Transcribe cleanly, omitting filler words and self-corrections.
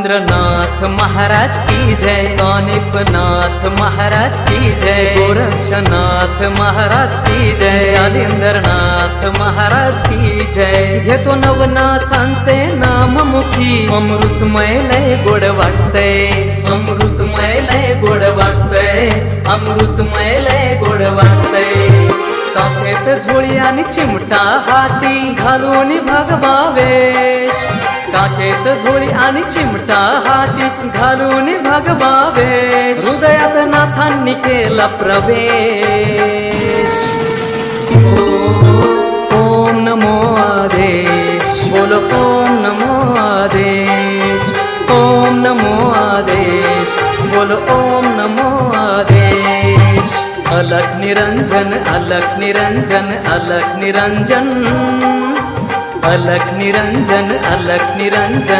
महेंद्रनाथ महाराज की जय, कानिपनाथ महाराज की जय, गोरक्षनाथ महाराज की जय, जालिंदरनाथ महाराज की जय. घेतो नवनाथांचे नाम मुखी, अमृतमय लय गोड वाटतंय, अमृतमय लय गोड वाटतंय, अमृतमय लय गोड वाटतंय. काखेत झोळी आणि चिमटा हाती घालून भगवावेश, काखेत झोळी आणि चिमटा हाती घालून भगवावेश. हृदयात नाथांनी केला प्रवेश. ओम नमो आदेश, बोलो ओम नमो आदेश, ओम नमो आदेश, बोलो ओम नमो आदेश. अलख निरंजन, अलख निरंजन, अलख निरंजन, अलख निरंजन, अलख निरंजन.